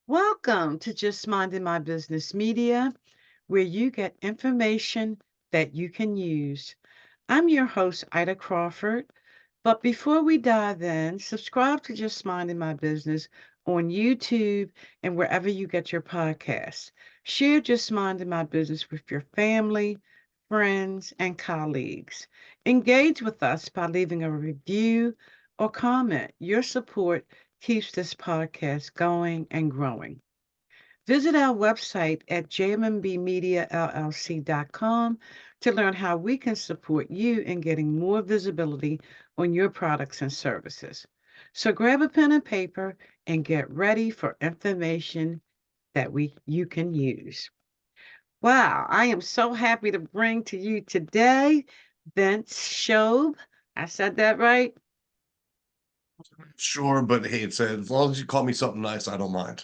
Welcome to Just Minding My Business Media, where you get information that you can use. I'm your host, Ida Crawford. But before we dive in, subscribe to Just Minding My Business on YouTube and wherever you get your podcasts. Share Just Minding My Business with your family, friends, and colleagues. Engage with us by leaving a review or comment. Your support keeps this podcast going and growing. Visit our website at jmmbmediallc.com to learn how we can support you in getting more visibility on your products and services. So grab a pen and paper and get ready for information that you can use. Wow, I am so happy to bring to you today Vince Shorb. I said that right? Sure, but hey, it's as long as you call me something nice, I don't mind.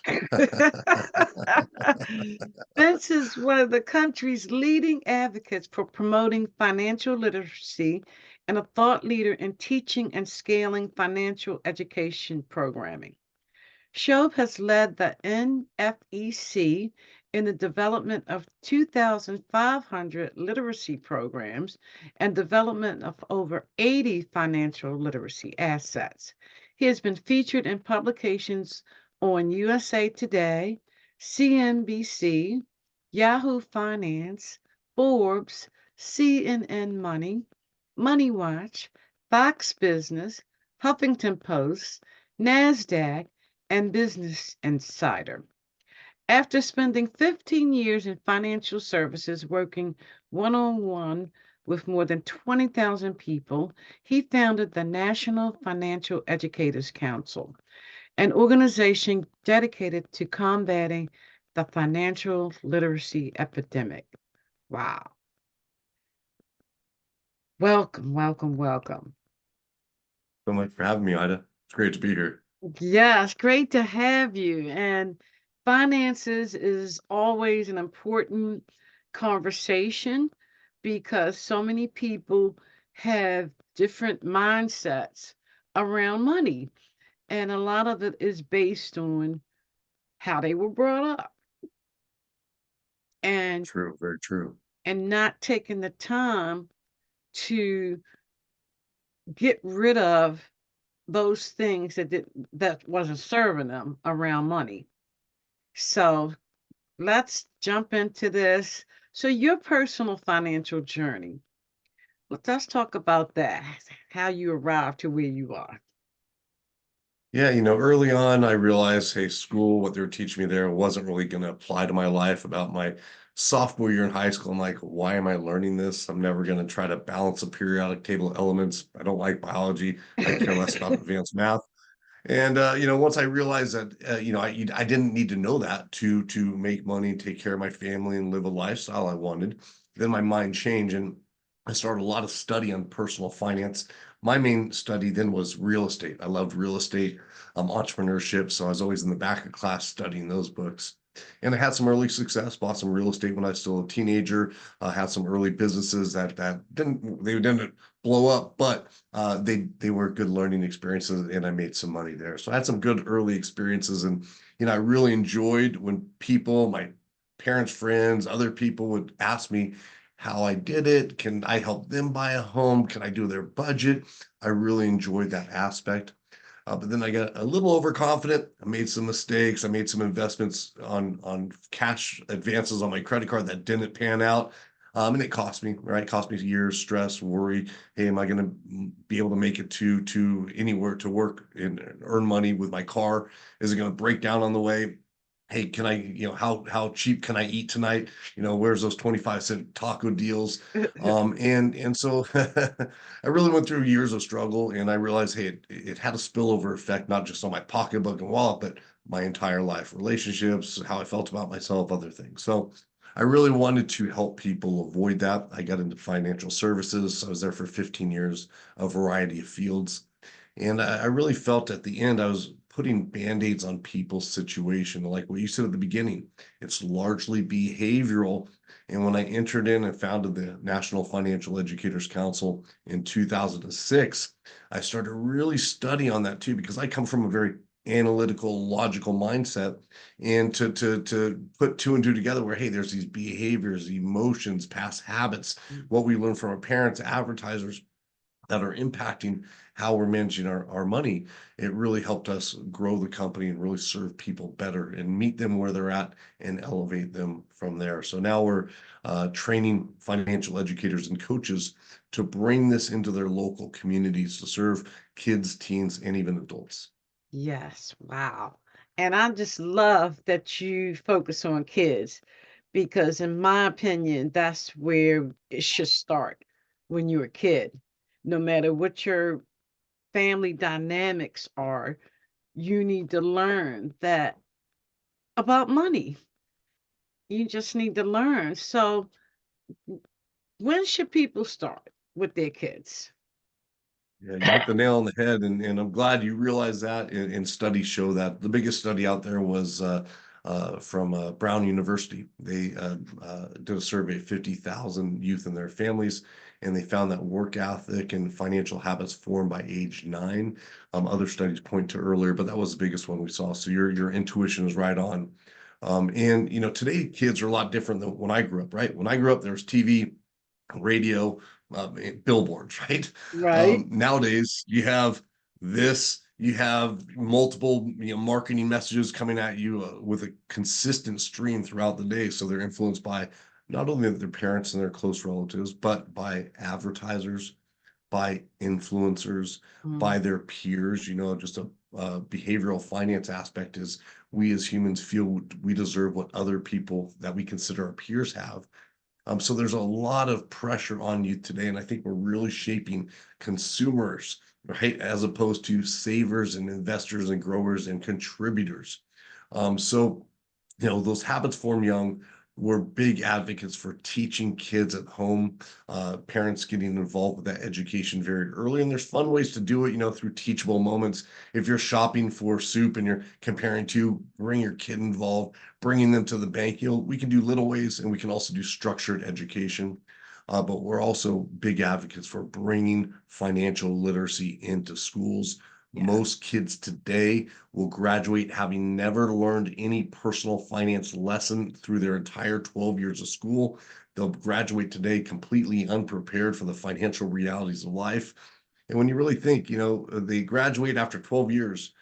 Vince is one of the country's leading advocates for promoting financial literacy and a thought leader in teaching and scaling financial education programming. Shoaib has led the NFEC in the development of 2,500 literacy programs and development of over 80 financial literacy assets. He has been featured in publications on USA Today, CNBC, Yahoo Finance, Forbes, CNN Money, MoneyWatch, Fox Business, Huffington Post, NASDAQ and Business Insider. After spending 15 years in financial services working one on one with more than 20,000 people, he founded the National Financial Educators Council, an organization dedicated to combating the financial literacy epidemic. Wow. Welcome, welcome, welcome. So much for having me, Ida. It's great to be here. Yes, great to have you. And finances is always an important conversation because so many people have different mindsets around money. And a lot of it is based on how they were brought up and True, very true. not taking the time to get rid of those things that wasn't serving them around money. So let's jump into this. So, your personal financial journey, let's talk about that, how you arrived to where you are. Yeah, early on, I realized, hey, school, what they were teaching me there wasn't really going to apply to my life. About my sophomore year in high school, I'm like, why am I learning this? I'm never going to try to balance a periodic table of elements. I don't like biology. I care less about advanced math. And once I realized that I didn't need to know that to make money, take care of my family, and live a lifestyle I wanted, then my mind changed and I started a lot of study on personal finance. My main study then was real estate. I loved real estate, entrepreneurship, so I was always in the back of class studying those books. And I had some early success, bought some real estate when I was still a teenager, had some early businesses that didn't blow up, but they were good learning experiences, and I made some money there. So I had some good early experiences, and I really enjoyed when people, my parents, friends, other people would ask me how I did it. Can I help them buy a home? Can I do their budget? I really enjoyed that aspect. But then I got a little overconfident. I made some mistakes. I made some investments on cash advances on my credit card that didn't pan out. And it cost me, right? It cost me years, stress, worry. Hey, am I going to be able to make it to anywhere to work and earn money with my car? Is it going to break down on the way? Hey, can I, how cheap can I eat tonight? Where's those 25-cent taco deals? And so I really went through years of struggle, and I realized, hey, it had a spillover effect, not just on my pocketbook and wallet, but my entire life, relationships, how I felt about myself, other things. So I really wanted to help people avoid that. I got into financial services. I was there for 15 years, a variety of fields. And I really felt at the end I was putting band-aids on people's situation. Like what you said at the beginning, it's largely behavioral. And when I entered in and founded the National Financial Educators Council in 2006, I started really studying on that too, because I come from a very analytical, logical mindset, and to put two and two together where, hey, there's these behaviors, emotions, past habits, what we learn from our parents, advertisers, that are impacting how we're managing our money. It really helped us grow the company and really serve people better and meet them where they're at and elevate them from there. So now we're training financial educators and coaches to bring this into their local communities to serve kids, teens, and even adults. Yes, wow. And I just love that you focus on kids because, in my opinion, that's where it should start when you're a kid. No matter what your family dynamics are, you need to learn that about money. You just need to learn. So, when should people start with their kids? Yeah, you hit the nail on the head, and I'm glad you realize that. And studies show that the biggest study out there was from Brown University. They did a survey of 50,000 youth and their families, and they found that work ethic and financial habits formed by age 9. Other studies point to earlier, but that was the biggest one we saw. So your intuition is right on. And today kids are a lot different than when I grew up. Right, when I grew up, there was TV, radio, billboards, right? Right. Nowadays, you have this, you have multiple marketing messages coming at you with a consistent stream throughout the day. So they're influenced by not only their parents and their close relatives, but by advertisers, by influencers, Mm, by their peers. Just a behavioral finance aspect is we as humans feel we deserve what other people that we consider our peers have. So there's a lot of pressure on you today, and I think we're really shaping consumers, right, as opposed to savers and investors and growers and contributors. So those habits form young. We're big advocates for teaching kids at home, parents getting involved with that education very early. And there's fun ways to do it, through teachable moments. If you're shopping for soup and you're comparing to, bring your kid involved, bringing them to the bank. We can do little ways, and we can also do structured education. But we're also big advocates for bringing financial literacy into schools. yeah. Most kids today will graduate having never learned any personal finance lesson through their entire 12 years of school. They'll graduate today completely unprepared for the financial realities of life. And when you really think, they graduate after 12 years,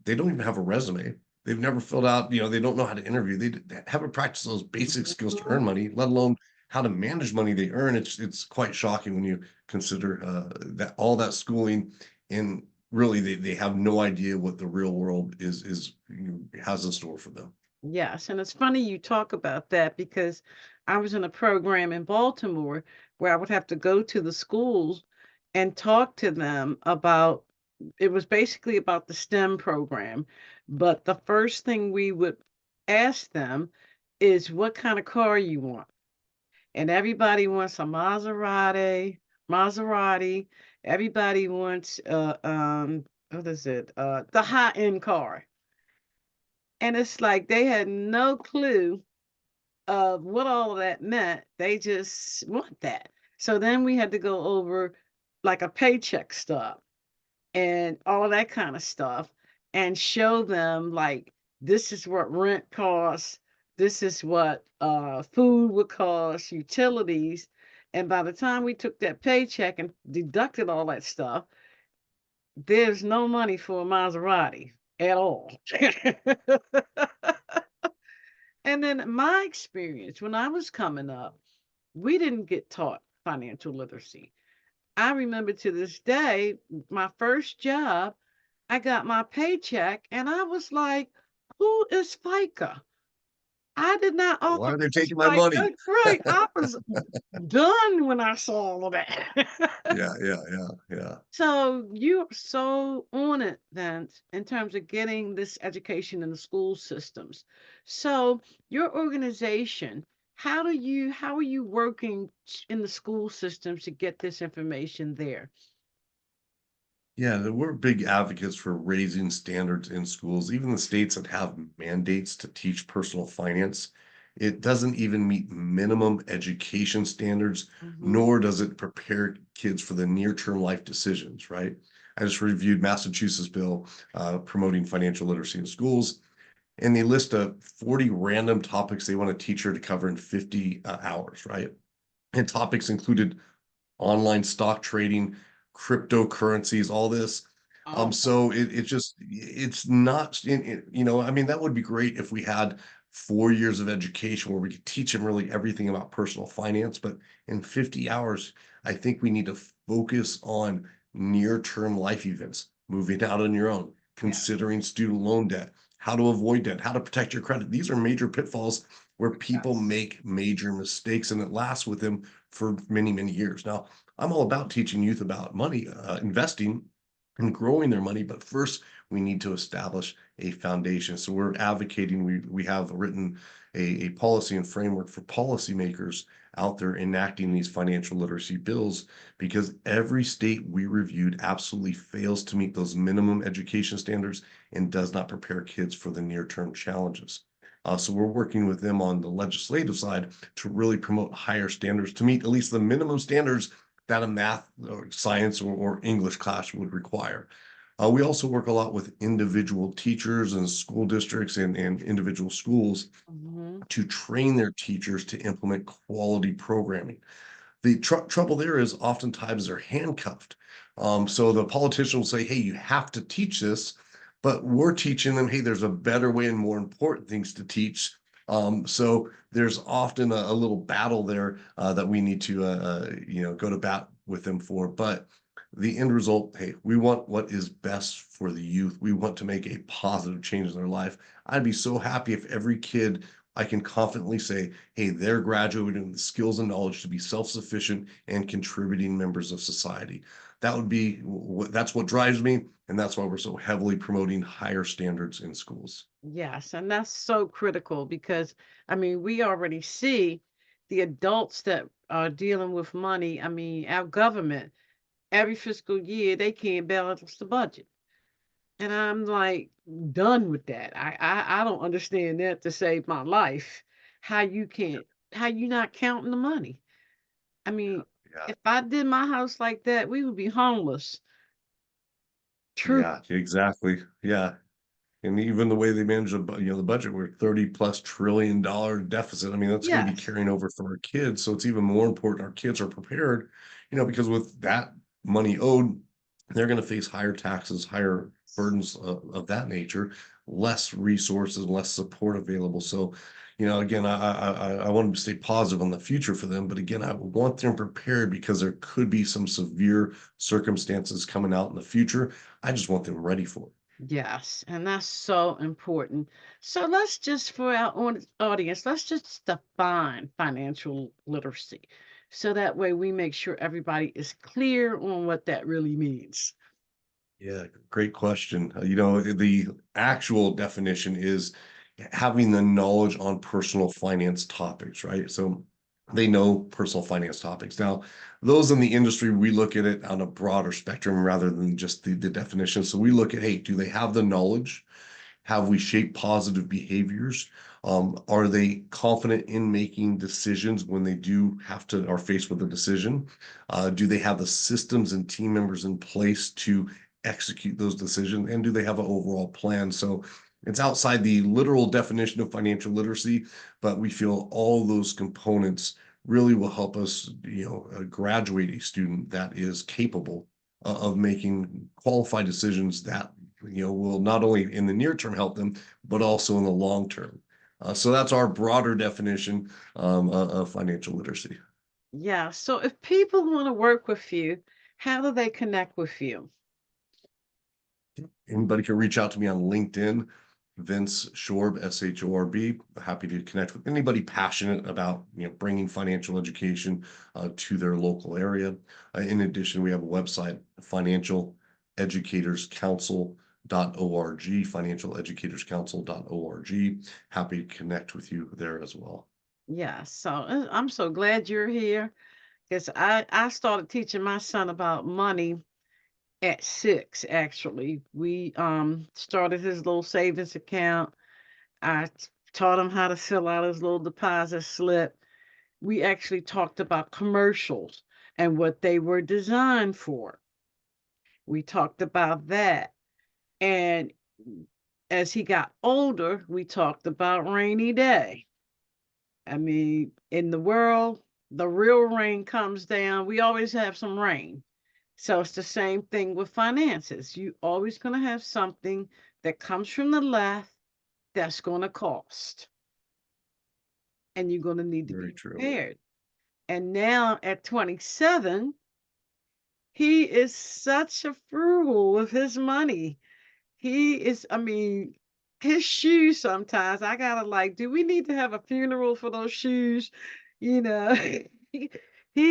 they don't even have a resume. They've never filled out, they don't know how to interview. They haven't practiced those basic skills to Mhm. earn money, let alone how to manage money they earn. It's quite shocking when you consider that all that schooling, and really they have no idea what the real world has in store for them. Yes, and it's funny you talk about that because I was in a program in Baltimore where I would have to go to the schools and talk to them about it was basically about the STEM program, but the first thing we would ask them is what kind of car you want. And everybody wants a Maserati. Everybody wants what is it? The high-end car. And it's like they had no clue of what all of that meant. They just want that. So then we had to go over like a paycheck stub and all of that kind of stuff and show them like this is what rent costs, this is what food would cost, utilities. And by the time we took that paycheck and deducted all that stuff, there's no money for a Maserati at all. And then my experience when I was coming up, we didn't get taught financial literacy. I remember to this day, my first job, I got my paycheck and I was like, who is FICA? I did not Why are they authorize taking my money? FICA. Right. I was done when I saw all of that. Yeah, yeah, yeah, yeah. So you're so on it then in terms of getting this education in the school systems. So your organization, how are you working in the school systems to get this information there? Yeah, we're big advocates for raising standards in schools. Even the states that have mandates to teach personal finance, it doesn't even meet minimum education standards, Hmm. nor does it prepare kids for the near-term life decisions, right? I just reviewed Massachusetts bill promoting financial literacy in schools, and they list 40 random topics they want a teacher to cover in 50 hours, right? And topics included online stock trading, cryptocurrencies, all this. Oh, So it's not, I mean, that would be great if we had 4 years of education where we could teach them really everything about personal finance. But in 50 hours, I think we need to focus on near-term life events, moving out on your own, yeah. considering student loan debt, how to avoid debt, how to protect your credit. These are major pitfalls where people Yes. make major mistakes and it lasts with them for many, many years. Now, I'm all about teaching youth about money, investing and growing their money, but first we need to establish a foundation. So we're advocating, we have written a policy and framework for policymakers out there enacting these financial literacy bills because every state we reviewed absolutely fails to meet those minimum education standards and does not prepare kids for the near-term challenges. So we're working with them on the legislative side to really promote higher standards to meet at least the minimum standards that a math or science or English class would require. We also work a lot with individual teachers and school districts and individual schools Hmm. to train their teachers to implement quality programming. The trouble there is oftentimes they're handcuffed. So the politician will say, hey, you have to teach this, but we're teaching them, hey, there's a better way and more important things to teach. So there's often a little battle there that we need to, go to bat with them for. But the end result, hey, we want what is best for the youth. We want to make a positive change in their life. I'd be so happy if every kid I can confidently say, hey, they're graduating with the skills and knowledge to be self-sufficient and contributing members of society. That would be that's what drives me, and that's why we're so heavily promoting higher standards in schools. Yes, and that's so critical because I mean, we already see the adults that are dealing with money. I mean, our government, every fiscal year, they can't balance the budget. And I'm like done with that. I don't understand that to save my life. How you can't, how you not counting the money? I mean, Yeah, if I did my house like that, we would be homeless. True. yeah, exactly. Yeah. And even the way they manage the budget, we're 30 plus $1 trillion deficit. I mean, that's going to be Yes. carrying over for our kids. So it's even more important our kids are prepared, because with that money owed, they're going to face higher taxes, higher burdens of that nature, less resources, less support available. So, again, I want them to stay positive on the future for them. But again, I want them prepared because there could be some severe circumstances coming out in the future. I just want them ready for it. Yes, and that's so important. So let's just, for our audience, let's just define financial literacy. So that way we make sure everybody is clear on what that really means. Yeah, great question. The actual definition is having the knowledge on personal finance topics, right? So they know personal finance topics. Now, those in the industry, we look at it on a broader spectrum rather than just the definition. So we look at, hey, do they have the knowledge? Have we shaped positive behaviors? Are they confident in making decisions when they do have to are faced with a decision? Do they have the systems and team members in place to execute those decisions? And do they have an overall plan? So it's outside the literal definition of financial literacy, but we feel all those components really will help us, graduate a student that is capable of making qualified decisions that will not only in the near term help them, but also in the long term. So that's our broader definition of financial literacy. Yeah. So if people want to work with you, how do they connect with you? Anybody can reach out to me on LinkedIn, Vince Shorb, Shorb. Happy to connect with anybody passionate about bringing financial education to their local area. In addition, we have a website, financialeducatorscouncil.org, financialeducatorscouncil.org. Happy to connect with you there as well. Yeah. So I'm so glad you're here because I started teaching my son about money at 6. Actually, we started his little savings account. Taught him how to fill out his little deposit slip. We actually talked about commercials and what they were designed for. We talked about that. And as he got older, we talked about rainy day. I mean, in the world, the real rain comes down. We always have some rain. So it's the same thing with finances. You always going to have something that comes from the left that's going to cost. And you're going to need to Very be true. prepared. And now at 27, he is such a frugal with his money. He is, I mean, his shoes sometimes I gotta like, do we need to have a funeral for those shoes? You know, he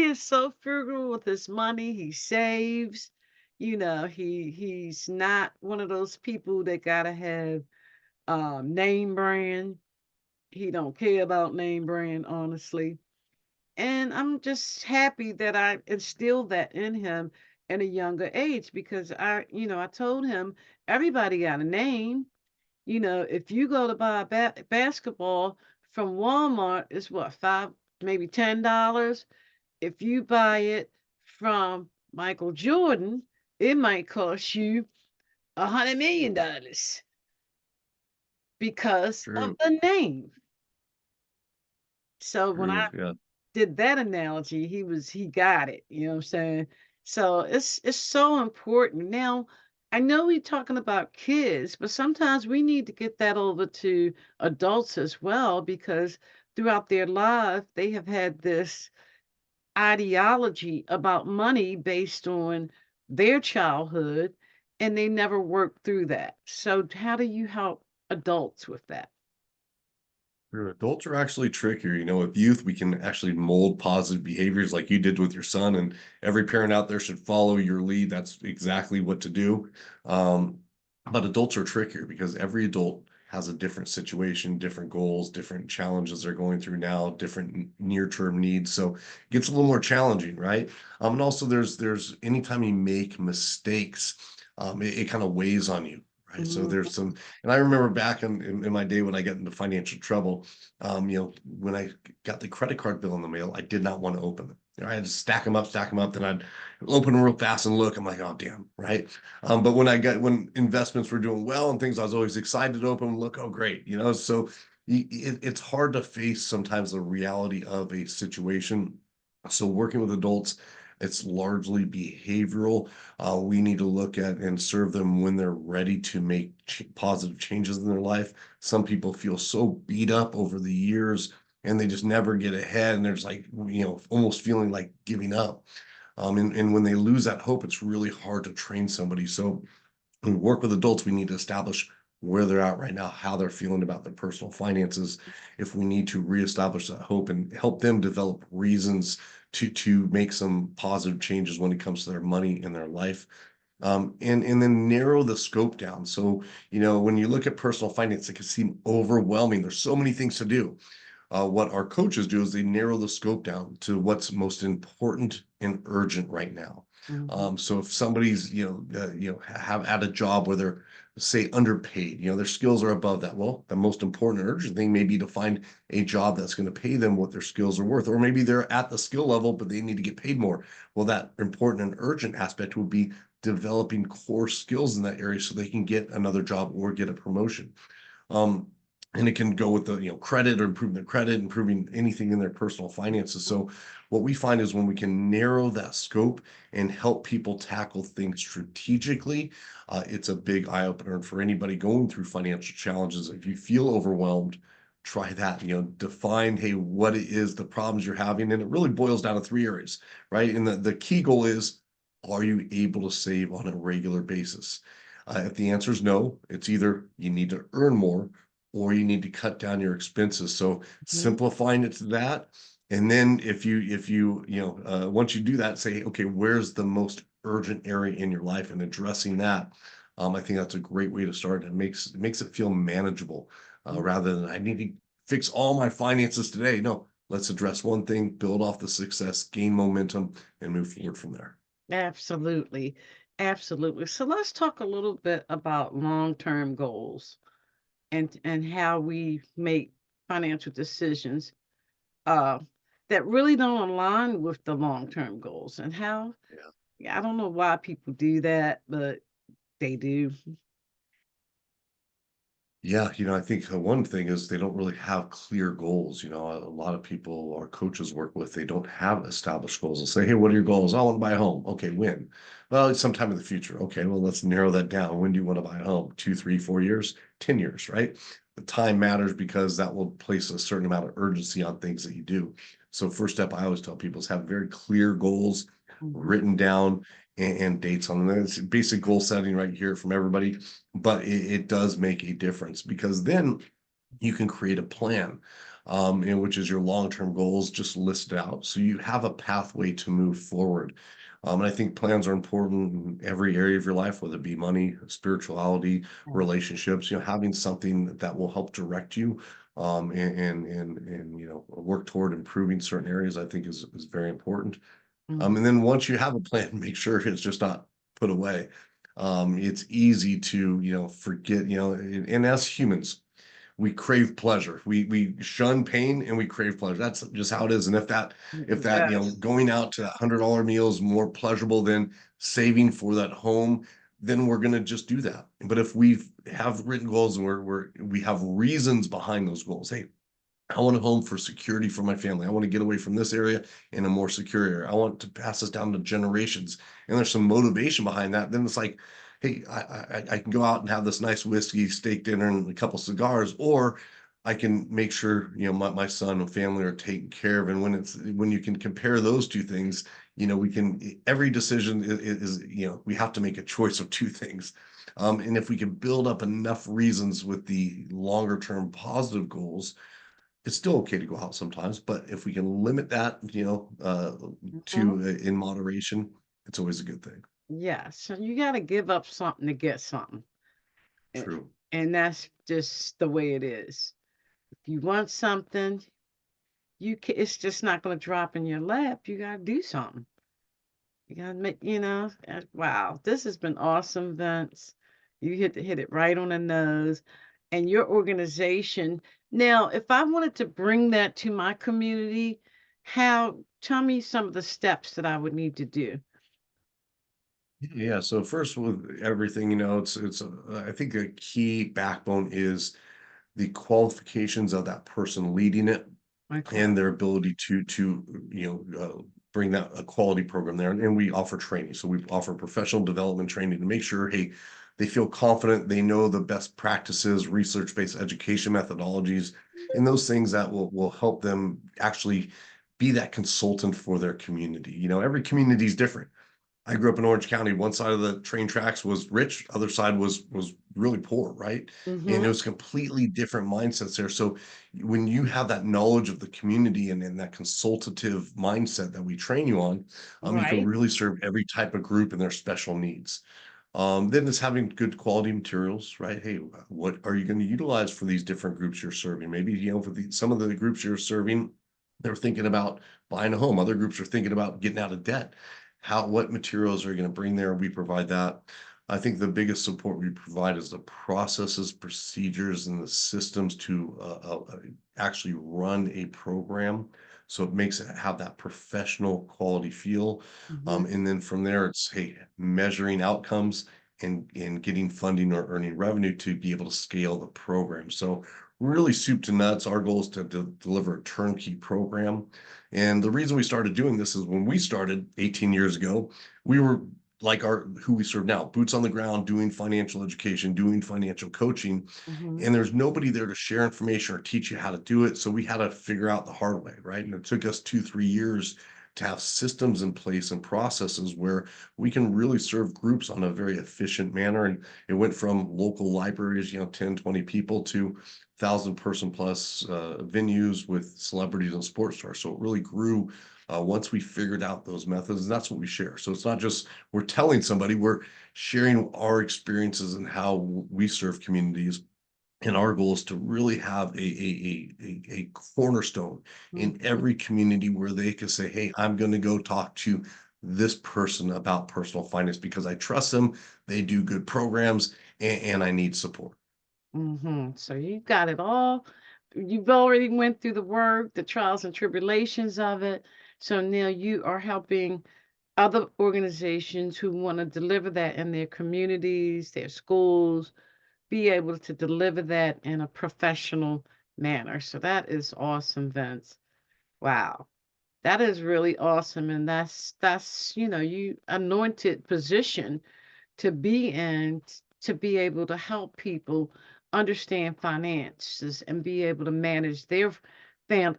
is so frugal with his money. He saves. You know, he's not one of those people that gotta have name brand. He don't care about name brand, honestly. And I'm just happy that I instilled that in him at a younger age because I told him everybody got a name. You know, if you go to buy a basketball from Walmart, it's what, five, maybe $10. If you buy it from Michael Jordan, it might cost you $100 million because of True. the name. So when True. I Yeah. did that analogy, he got it, you know what I'm saying? So it's so important. Now, I know we're talking about kids, but sometimes we need to get that over to adults as well because throughout their life they have had this ideology about money based on their childhood and they never worked through that. So how do you help adults with that? Sure. Adults are actually trickier. With youth, we can actually mold positive behaviors like you did with your son, and every parent out there should follow your lead. That's exactly what to do. Um, but adults are trickier because every adult has a different situation, different goals, different challenges they're going through now, different near-term needs. So it gets a little more challenging, right? And also there's anytime you make mistakes, it kind of weighs on you. Right. So Mhm. there's some, and I remember back in my day when I got into financial trouble, when I got the credit card bill in the mail, I did not want to open them. I had to stack them up, then I'd open them real fast and look. I'm like, oh damn, right. But when investments were doing well and things, I was always excited to open and look. Oh great, So it's hard to face sometimes the reality of a situation. So working with adults, it's largely behavioral. We need to look at and serve them when they're ready to make positive changes in their life. Some people feel so beat up over the years and they just never get ahead. And there's like, almost feeling like giving up. And when they lose that hope, it's really hard to train somebody. So when we work with adults, we need to establish where they're at right now, how they're feeling about their personal finances. If we need to reestablish that hope and help them develop reasons to make some positive changes when it comes to their money and their life. And then narrow the scope down. So, when you look at personal finance, it can seem overwhelming. There's so many things to do. What our coaches do is they narrow the scope down to what's most important and urgent right now. Mhm. So if somebody's, have at a job where they're, say, underpaid, their skills are above that. Well, the most important and urgent thing may be to find a job that's going to pay them what their skills are worth, or maybe they're at the skill level, but they need to get paid more. Well, that important and urgent aspect would be developing core skills in that area so they can get another job or get a promotion. Um, and it can go with the credit or improving their credit, improving anything in their personal finances. So what we find is when we can narrow that scope and help people tackle things strategically, it's a big eye opener for anybody going through financial challenges. If you feel overwhelmed, try that. Define, hey, what it is, the problems you're having, and it really boils down to three areas, right? And the key goal is, are you able to save on a regular basis? If the answer is no, it's either you need to earn more or you need to cut down your expenses. So Mhm. simplifying it to that. And then once you do that, say, okay, where's the most urgent area in your life and addressing that. I think that's a great way to start. It makes it feel manageable rather than I need to fix all my finances today. No, let's address one thing, build off the success, gain momentum, and move forward from there. Absolutely. Absolutely. So let's talk a little bit about long-term goals and how we make financial decisions uh, that really don't align with the long-term goals and how Yeah. I don't know why people do that, but they do. Yeah, I think one thing is they don't really have clear goals. A lot of people our coaches work with, they don't have established goals. They'll say, "Hey, what are your goals?" "I want to buy a home." "Okay, when?" "Well, it's sometime in the future." "Okay, well, let's narrow that down. When do you want to buy a home? 2, 3, 4 years, 10 years, right?" The time matters because that will place a certain amount of urgency on things that you do. So first step I always tell people is have very clear goals Mhm. written down and dates on them. It's basic goal setting right here from everybody, but it does make a difference because then you can create a plan, which is your long-term goals just listed out. So you have a pathway to move forward. And I think plans are important in every area of your life, whether it be money, spirituality, Yeah. relationships, having something that will help direct you, and work toward improving certain areas, I think is very important. Mhm. And then once you have a plan, make sure it's just not put away. It's easy to, forget, and as humans, we crave pleasure. We shun pain and we crave pleasure. That's just how it is. And if that, Yes. going out to that $100 meal is more pleasurable than saving for that home, then we're gonna just do that. But if we have written goals and we have reasons behind those goals, hey, I want a home for security for my family. I want to get away from this area in a more secure area. I want to pass this down to generations. And there's some motivation behind that. Then it's like, hey, I can go out and have this nice whiskey, steak dinner, and a couple cigars, or I can make sure my son and family are taken care of. And when you can compare those two things, we can every decision is we have to make a choice of two things. And if we can build up enough reasons with the longer term positive goals, it's still okay to go out sometimes, but if we can limit that, Mhm. to in moderation, it's always a good thing. Yeah, so you gotta give up something to get something, and True. and that's just the way it is. If you want something, it's just not gonna drop in your lap. You gotta do something. You gotta wow, this has been awesome, Vince. You hit it right on the nose. And your organization. Now, if I wanted to bring that to my community, tell me some of the steps that I would need to do. Yeah, so first with everything, I think a key backbone is the qualifications of that person leading it Okay. and their ability to bring that a quality program there. And we offer training. So we offer professional development training to make sure, hey, they feel confident, they know the best practices, research-based education methodologies, and those things that will help them actually be that consultant for their community. Every community is different. I grew up in Orange County. One side of the train tracks was rich, other side was really poor, right? And it Mm-hmm. was completely different mindsets there. So when you have that knowledge of the community and that consultative mindset that we train you on, you can Right. really serve every type of group and their special needs. Then it's having good quality materials, right? Hey, what are you going to utilize for these different groups you're serving? Maybe, for some of the groups you're serving, they're thinking about buying a home. Other groups are thinking about getting out of debt. What materials are you going to bring there? We provide that. I think the biggest support we provide is the processes, procedures, and the systems to actually run a program. So it makes it have that professional quality feel. Mm-hmm. And then from there, it's, hey, measuring outcomes and getting funding or earning revenue to be able to scale the program. So really soup to nuts. Our goal is to deliver a turnkey program. And the reason we started doing this is when we started 18 years ago, we were like who we serve now, boots on the ground, doing financial education, doing financial coaching, Mm-hmm. and there's nobody there to share information or teach you how to do it. So we had to figure out the hard way, right? And it took us 2, 3 years to have systems in place and processes where we can really serve groups on a very efficient manner. And it went from local libraries, 10, 20 people to 1,000 person plus venues with celebrities and sports stars. So it really grew once we figured out those methods, and that's what we share. So it's not just we're telling somebody, we're sharing our experiences and how we serve communities. And our goal is to really have a cornerstone in Mm-hmm. every community where they can say, hey, I'm going to go talk to this person about personal finance because I trust them. They do good programs and I need support. Mm-hmm. So you got it all. You've already went through the work, the trials and tribulations of it. So now you are helping other organizations who want to deliver that in their communities, their schools, be able to deliver that in a professional manner. So that is awesome, Vince. Wow. That is really awesome. And that's, you anointed position to be in to be able to help people understand finances and be able to manage their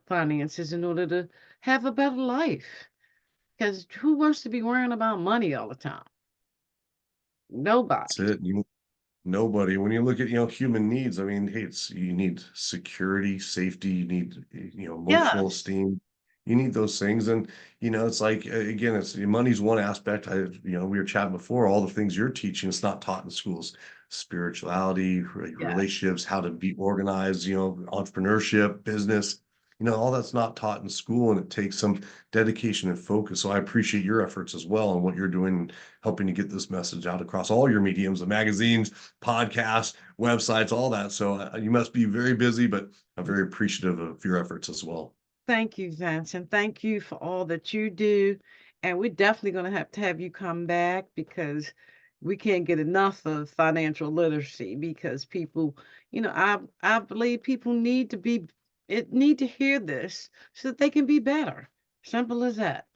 finances in order to have a better life. Because who wants to be worrying about money all the time? That's Nobody. it. Nobody. When you look at, human needs, I mean, hey, you need security, safety, you need, emotional Yes. esteem. You need those things. And, it's like, again, it's money's one aspect. We were chatting before, all the things you're teaching, it's not taught in schools. Spirituality, Yes. relationships, how to be organized, entrepreneurship, business, all that's not taught in school, and it takes some dedication and focus. So I appreciate your efforts as well and what you're doing, helping to get this message out across all your mediums, the magazines, podcasts, websites, all that. So you must be very busy, but I'm very appreciative of your efforts as well. Thank you, Vince, and thank you for all that you do. And we're definitely going to have you come back because we can't get enough of financial literacy because people, I believe people need to hear this so that they can be better. Simple as that.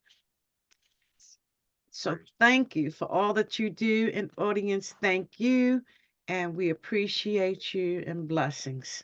So Great. thank you for all that you do, and audience, thank you, and we appreciate you and blessings.